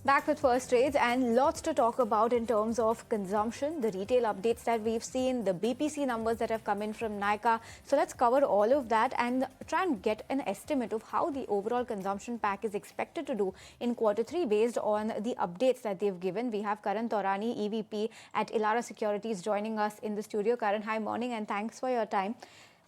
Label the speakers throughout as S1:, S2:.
S1: Back with first trades and lots to talk about in terms of consumption, the retail updates that we've seen, the BPC numbers that have come in from Nykaa. So let's cover all of that and try and get an estimate of how the overall consumption pack is expected to do in Q3 based on the updates that they've given. We have Karan Taurani, EVP at Elara Securities, joining us in the studio. Karan, hi, morning, and thanks for your time.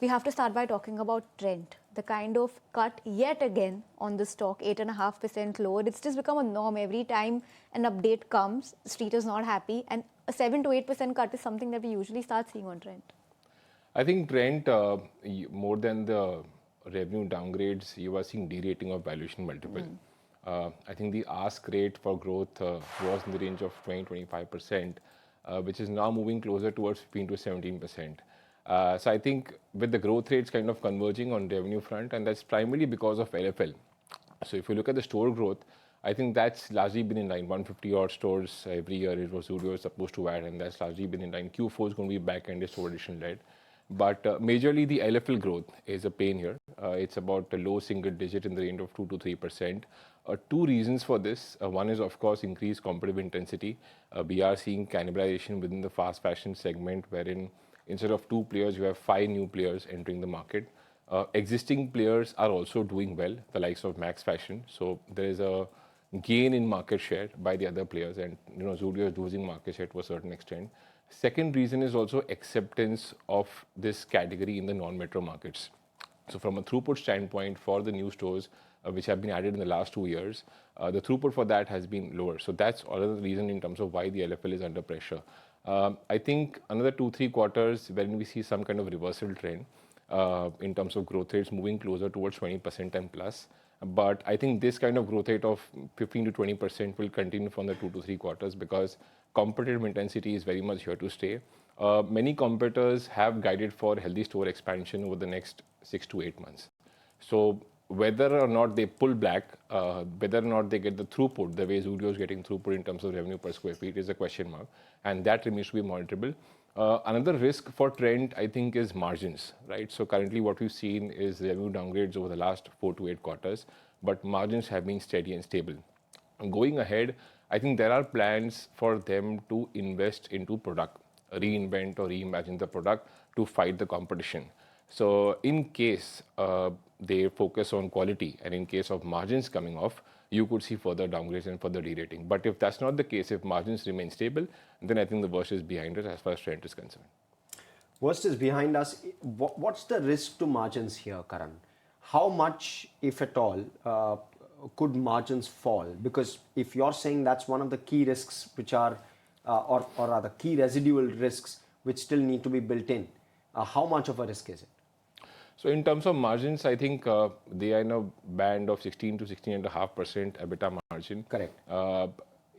S1: We have to start by talking about Trent, the kind of cut yet again on the stock, 8.5% lower. It's just become a norm. Every time an update comes, the street is not happy, and a 7 to 8% cut is something that we usually start seeing on Trent.
S2: I think Trent, more than the revenue downgrades, you are seeing derating of valuation multiple. I think the ask rate for growth was in the range of 20-25%, which is now moving closer towards 15 to 17%. So I think with the growth rates kind of converging on revenue front, and that's primarily because of LFL. So if you look at the store growth, I think that's largely been in line. 150 odd stores every year is what Zudio is supposed to add, and that's largely been in line. Q4 is going to be back-end store addition led. But majorly the LFL growth is a pain here. It's about a low single digit in the range of 2 to 3%. Two reasons for this. One is, of course, increased competitive intensity. We are seeing cannibalization within the fast fashion segment, wherein instead of 2 players, you have 5 new players entering the market. Existing players are also doing well, the likes of Max Fashion. So there is a gain in market share by the other players, and Zudio is losing market share to a certain extent. Second reason is also acceptance of this category in the non-metro markets. So from a throughput standpoint for the new stores, which have been added in the last 2 years, the throughput for that has been lower. So that's another reason in terms of why the LFL is under pressure. I think another 2-3 quarters when we see some kind of reversal trend in terms of growth rates moving closer towards 20% and plus. But I think this kind of growth rate of 15 to 20% will continue from the 2 to 3 quarters because competitive intensity is very much here to stay. Many competitors have guided for healthy store expansion over the next 6 to 8 months. So whether or not they pull back, whether or not they get the throughput, the way Zudio is getting throughput in terms of revenue per square feet is a question mark, and that remains to be monitorable. Another risk for Trent, I think, is margins, right? So currently what we've seen is revenue downgrades over the last 4 to 8 quarters, but margins have been steady and stable. Going ahead, I think there are plans for them to invest into product, reinvent or reimagine the product to fight the competition. So in case they focus on quality and in case of margins coming off, you could see further downgrades and further derating. But if that's not the case, if margins remain stable, then I think the worst is behind us as far as Trent is concerned.
S3: Worst is behind us. What's the risk to margins here, Karan? How much, if at all, could margins fall? Because if you're saying that's one of the key risks which are, or are the key residual risks which still need to be built in, how much of a risk is it?
S2: So in terms of margins, I think they are in a band of 16 to 16.5% EBITDA margin.
S3: Correct.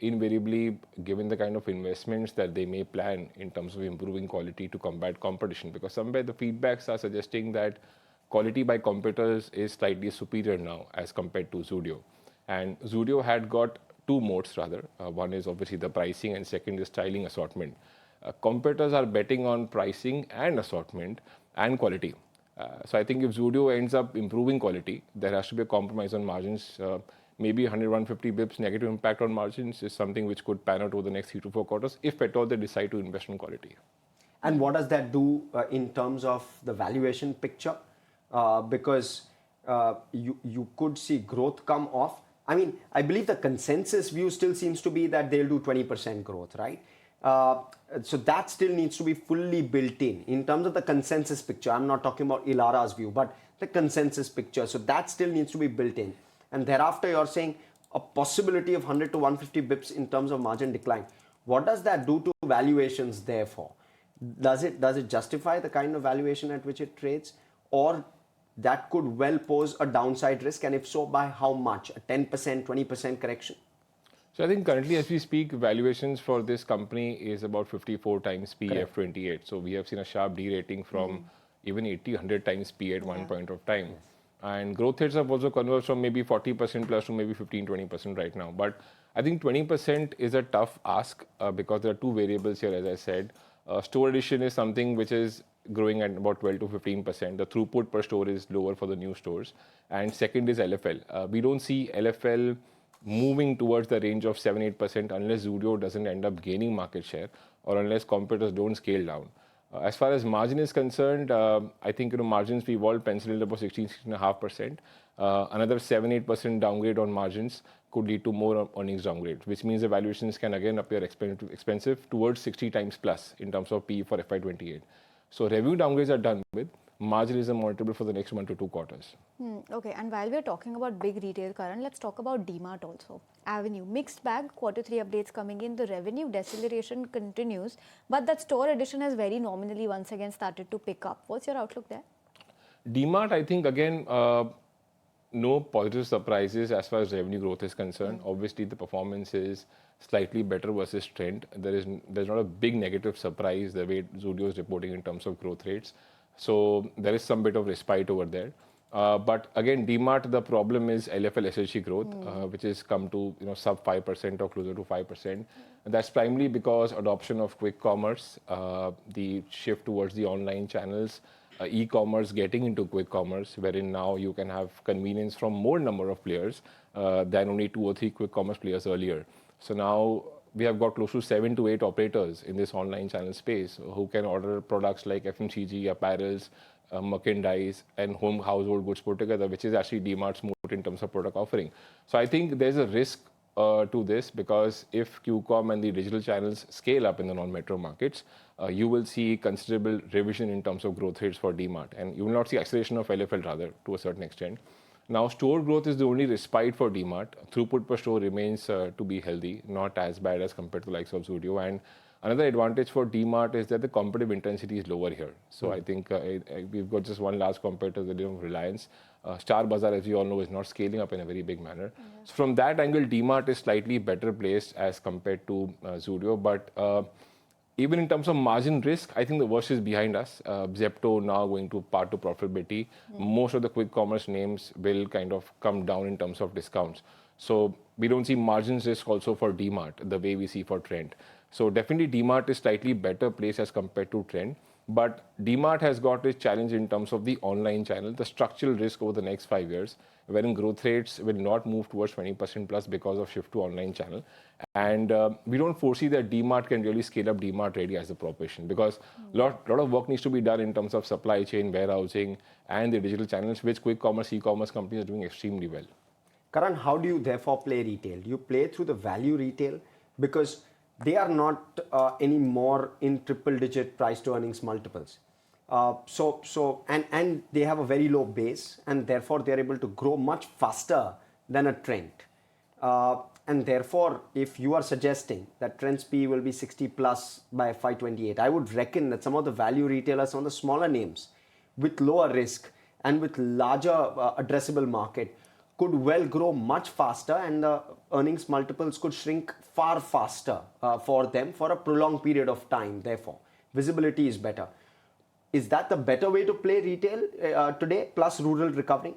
S2: Invariably, given the kind of investments that they may plan in terms of improving quality to combat competition, because somewhere the feedbacks are suggesting that quality by competitors is slightly superior now as compared to Zudio. And Zudio had got 2 modes rather. One is obviously the pricing and second is styling assortment. Competitors are betting on pricing and assortment and quality. So I think if Zudio ends up improving quality, there has to be a compromise on margins. Maybe 100-150 bips negative impact on margins is something which could pan out over the next 3 to 4 quarters if at all they decide to invest in quality.
S3: And what does that do in terms of the valuation picture? Because you could see growth come off. I mean, I believe the consensus view still seems to be that they'll do 20% growth, right? So that still needs to be fully built in terms of the consensus picture. I'm not talking about Elara's view, but the consensus picture. So that still needs to be built in. And thereafter, you're saying a possibility of 100 to 150 bips in terms of margin decline. What does that do to valuations therefore? Does it justify the kind of valuation at which it trades? Or that could well pose a downside risk? And if so, by how much? A 10%, 20% correction?
S2: So I think currently as we speak, valuations for this company is about 54 times P F28. So we have seen a sharp derating from even 80, 100 times P at one point of time. Yes. And growth rates have also converged from maybe 40% plus to maybe 15, 20% right now. But I think 20% is a tough ask because there are 2 variables here, as I said. Store addition is something which is growing at about 12 to 15%. The throughput per store is lower for the new stores. And second is LFL. We don't see LFL moving towards the range of 7-8% unless Zudio doesn't end up gaining market share or unless competitors don't scale down. As far as margin is concerned, I think margins we've all penciled about 16.5%. Another 7-8% downgrade on margins could lead to more earnings downgrade, which means the valuations can again appear expensive towards 60 times plus in terms of PE for FY28. So revenue downgrades are done with. Margin is monitorable for the next 1 to 2 quarters.
S1: Okay, and while we're talking about big retail, Karan, let's talk about Demart also. Avenue, mixed bag, Q3 updates coming in, the revenue deceleration continues, but that store addition has very nominally once again started to pick up. What's your outlook there?
S2: Demart, I think again, no positive surprises as far as revenue growth is concerned. Obviously, the performance is slightly better versus Trent. There's not a big negative surprise the way Zudio is reporting in terms of growth rates. So there is some bit of respite over there. But again, Demart, the problem is LFL SSG growth, which has come to sub 5% or closer to 5%. And that's primarily because adoption of quick commerce, the shift towards the online channels, e-commerce getting into quick commerce, wherein now you can have convenience from more number of players than only 2 or 3 quick commerce players earlier. So now we have got close to 7 to 8 operators in this online channel space who can order products like FMCG, apparels, merchandise, and home household goods put together, which is actually Demart's moat in terms of product offering. So I think there's a risk to this because if QCom and the digital channels scale up in the non-metro markets, you will see considerable revision in terms of growth rates for Demart, and you will not see acceleration of LFL rather to a certain extent. Now, store growth is the only respite for Demart. Throughput per store remains to be healthy, not as bad as compared to the likes of Zudio. And another advantage for Demart is that the competitive intensity is lower here. So I think we've got just one large competitor, the Reliance. Star Bazaar, as you all know, is not scaling up in a very big manner. So from that angle, Demart is slightly better placed as compared to Zudio. But even in terms of margin risk, I think the worst is behind us. Zepto now going to part to profitability. Most of the quick commerce names will kind of come down in terms of discounts. So we don't see margins risk also for Demart the way we see for Trent. So definitely Demart is slightly better placed as compared to Trent. But Demart has got its challenge in terms of the online channel, the structural risk over the next 5 years, wherein growth rates will not move towards 20% plus because of shift to online channel. And we don't foresee that Demart can really scale up Demart ready as a proposition because a lot of work needs to be done in terms of supply chain, warehousing, and the digital channels, which quick commerce, e-commerce companies are doing extremely well.
S3: Karan, how do you therefore play retail? You play through the value retail because they are not anymore in triple-digit price to earnings multiples. And they have a very low base, and therefore they are able to grow much faster than a Trent. And therefore, if you are suggesting that Trent's PE will be 60 plus by FY28, I would reckon that some of the value retailers, some of the smaller names with lower risk and with larger addressable market could well grow much faster, and the earnings multiples could shrink far faster for them for a prolonged period of time. Therefore, visibility is better. Is that the better way to play retail today, plus rural recovering?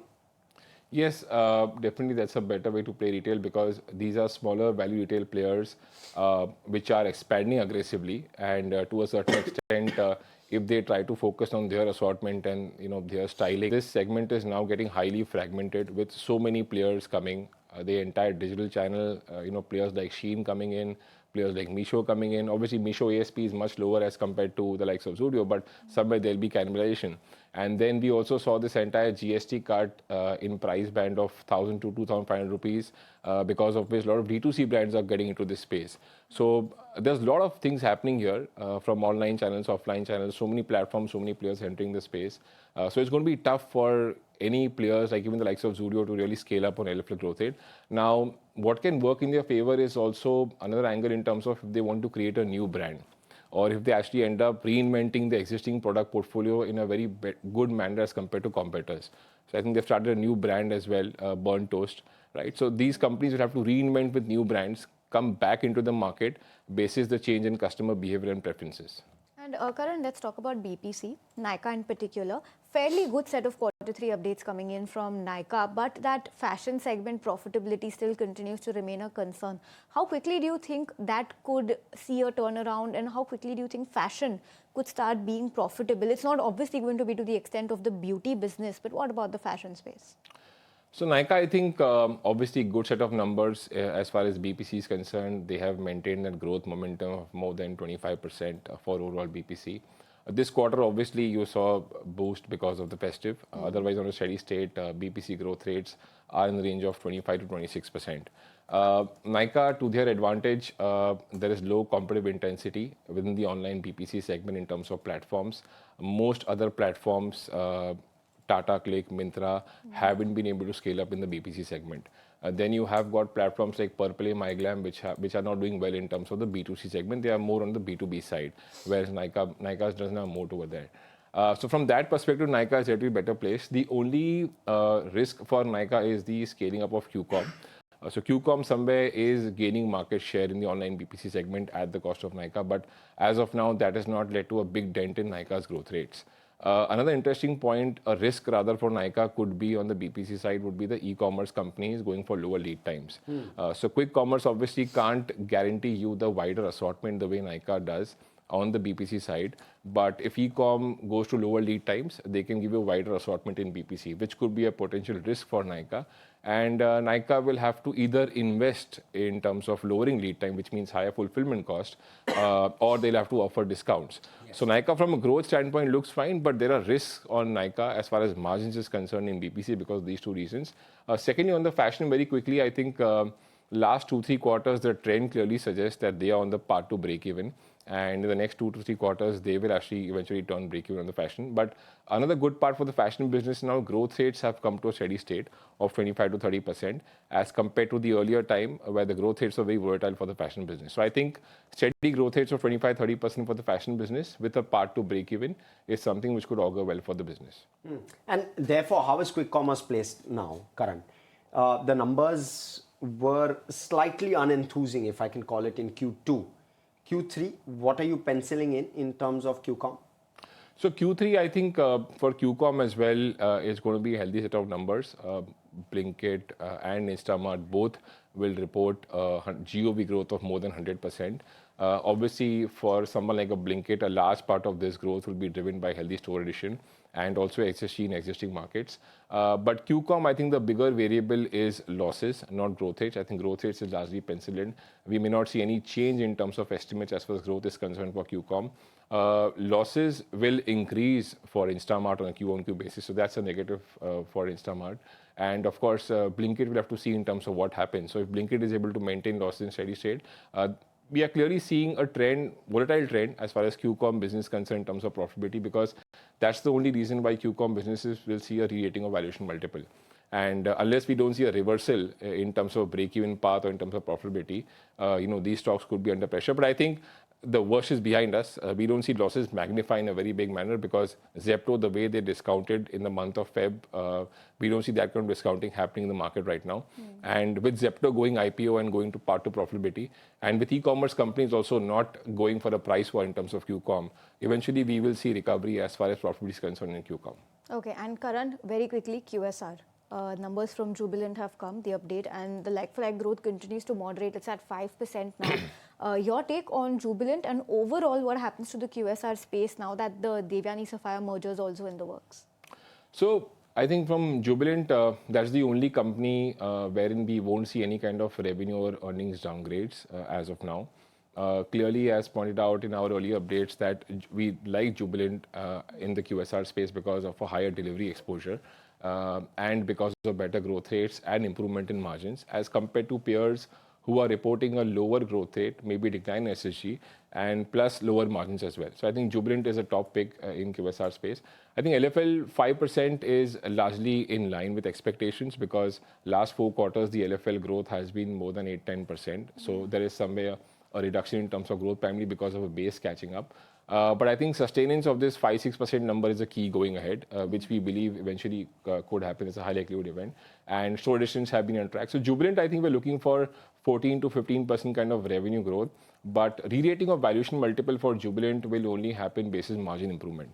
S2: Yes, definitely that's a better way to play retail because these are smaller value retail players which are expanding aggressively, and to a certain extent, if they try to focus on their assortment and their styling, this segment is now getting highly fragmented with so many players coming. The entire digital channel, players like Shein coming in, players like Meesho coming in. Obviously, Meesho ASP is much lower as compared to the likes of Zudio, but somewhere there'll be cannibalization. And then we also saw this entire GST cut in price band of 1,000 to 2,500 rupees because of which a lot of D2C brands are getting into this space. So there's a lot of things happening here from online channels, offline channels, so many platforms, so many players entering the space. So it's going to be tough for any players like even the likes of Zudio to really scale up on LFL growth rate. Now, what can work in their favor is also another angle in terms of if they want to create a new brand, or if they actually end up reinventing the existing product portfolio in a very good manner as compared to competitors. So I think they've started a new brand as well, Burnt Toast, right? So these companies will have to reinvent with new brands, come back into the market, basis the change in customer behavior and preferences.
S1: And Karan, let's talk about BPC, Nykaa in particular. Fairly good set of Q3 updates coming in from Nykaa, but that fashion segment profitability still continues to remain a concern. How quickly do you think that could see a turnaround, and how quickly do you think fashion could start being profitable? It's not obviously going to be to the extent of the beauty business, but what about the fashion space?
S2: So Nykaa, I think obviously good set of numbers as far as BPC is concerned. They have maintained that growth momentum of more than 25% for overall BPC. This quarter, obviously, you saw a boost because of the festive. Otherwise, on a steady state, BPC growth rates are in the range of 25 to 26%. Nykaa, to their advantage, there is low competitive intensity within the online BPC segment in terms of platforms. Most other platforms, Tata Click, Myntra, haven't been able to scale up in the BPC segment. Then you have got platforms like Purple, MyGlam, which are not doing well in terms of the B2C segment. They are more on the B2B side, whereas Nykaa doesn't have more over there. So from that perspective, Nykaa is actually better placed. The only risk for Nykaa is the scaling up of QCom. So QCom somewhere is gaining market share in the online BPC segment at the cost of Nykaa, but as of now, that has not led to a big dent in Nykaa's growth rates. Another interesting point, a risk rather for Nykaa could be on the BPC side would be the e-commerce companies going for lower lead times. So quick commerce obviously can't guarantee you the wider assortment the way Nykaa does on the BPC side. But if e-com goes to lower lead times, they can give you a wider assortment in BPC, which could be a potential risk for Nykaa. And Nykaa will have to either invest in terms of lowering lead time, which means higher fulfillment cost, or they'll have to offer discounts. Yes. So Nykaa from a growth standpoint looks fine, but there are risks on Nykaa as far as margins is concerned in BPC because of these two reasons. Secondly, on the fashion, very quickly, I think last 2-3 quarters, the trend clearly suggests that they are on the path to break even. And in the next 2 to 3 quarters, they will actually eventually turn break-even on the fashion. But another good part for the fashion business now, growth rates have come to a steady state of 25 to 30% as compared to the earlier time where the growth rates were very volatile for the fashion business. So I think steady growth rates of 25-30% for the fashion business with a path to break-even is something which could augur well for the business.
S3: And therefore, how is quick commerce placed now, Karan? The numbers were slightly unenthusing, if I can call it, in Q2. Q3, what are you penciling in terms of QCom?
S2: So Q3, I think for QCom as well, is going to be a healthy set of numbers. Blinkit and Instamart both will report GOV growth of more than 100%. Obviously, for someone like a Blinkit, a large part of this growth will be driven by healthy store addition and also SSG in existing markets. But QCom, I think the bigger variable is losses, not growth rates. I think growth rates is largely penciled in. We may not see any change in terms of estimates as far as growth is concerned for QCom. Losses will increase for Instamart on a Q-on-Q basis, so that's a negative for Instamart. And of course, Blinkit will have to see in terms of what happens. So if Blinkit is able to maintain losses in steady state, we are clearly seeing a trend, volatile trend as far as QCom business is concerned in terms of profitability, because that's the only reason why QCom businesses will see a re-rating of valuation multiple. And unless we don't see a reversal in terms of break-even path or in terms of profitability, these stocks could be under pressure. But I think the worst is behind us. We don't see losses magnify in a very big manner because Zepto, the way they discounted in the month of Feb, we don't see that kind of discounting happening in the market right now. And with Zepto going IPO and going to path to profitability, and with e-commerce companies also not going for a price war in terms of QCom, eventually we will see recovery as far as profitability is concerned in QCom.
S1: Okay, and Karan, very quickly, QSR. Numbers from Jubilant have come, the update, and the like-for-like growth continues to moderate. It's at 5% now. Your take on Jubilant and overall what happens to the QSR space now that the Devyani Sapphire merger is also in the works?
S2: So I think from Jubilant, that's the only company wherein we won't see any kind of revenue or earnings downgrades as of now. Clearly, as pointed out in our earlier updates, that we like Jubilant in the QSR space because of a higher delivery exposure. And because of better growth rates and improvement in margins as compared to peers who are reporting a lower growth rate, maybe decline in SSG, and plus lower margins as well. So I think Jubilant is a top pick in QSR space. I think LFL 5% is largely in line with expectations because last 4 quarters, the LFL growth has been more than 8-10%. So there is somewhere a reduction in terms of growth primarily because of a base catching up. But I think sustenance of this 5-6% number is a key going ahead, which we believe eventually could happen as a high likelihood event. And store additions have been on track. So Jubilant, I think we're looking for 14 to 15% kind of revenue growth. But re-rating of valuation multiple for Jubilant will only happen basis margin improvement.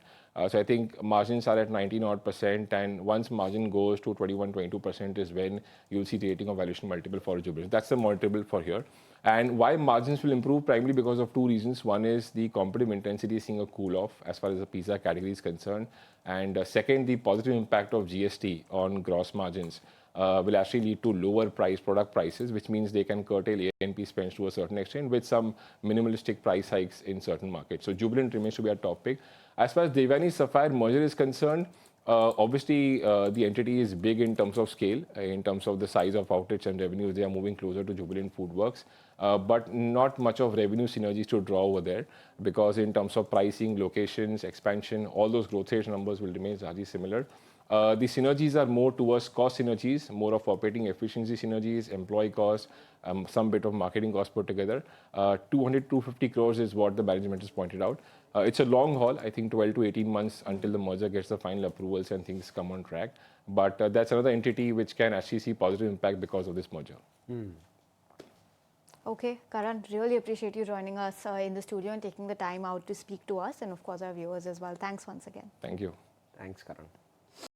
S2: So I think margins are at 19% and once margin goes to 21-22% is when you'll see rating of valuation multiple for Jubilant. That's the multiple for here. And why margins will improve? Primarily because of 2 reasons. One is the competitive intensity is seeing a cool off as far as the pizza category is concerned. And second, the positive impact of GST on gross margins. will actually lead to lower product prices, which means they can curtail A&P spends to a certain extent with some minimalistic price hikes in certain markets. So Jubilant remains to be a top pick. As far as Devyani Sapphire merger is concerned, obviously, the entity is big in terms of scale, in terms of the size of outlets and revenues. They are moving closer to Jubilant FoodWorks, but not much of revenue synergies to draw over there, because in terms of pricing, locations, expansion, all those growth rate numbers will remain largely similar. The synergies are more towards cost synergies, more of operating efficiency synergies, employee costs, some bit of marketing costs put together. 200-250 crores is what the management has pointed out. It's a long haul, I think 12 to 18 months until the merger gets the final approvals and things come on track. But that's another entity which can actually see positive impact because of this merger.
S1: Okay, Karan, really appreciate you joining us in the studio and taking the time out to speak to us and, of course, our viewers as well. Thanks once again.
S2: Thank you.
S3: Thanks, Karan.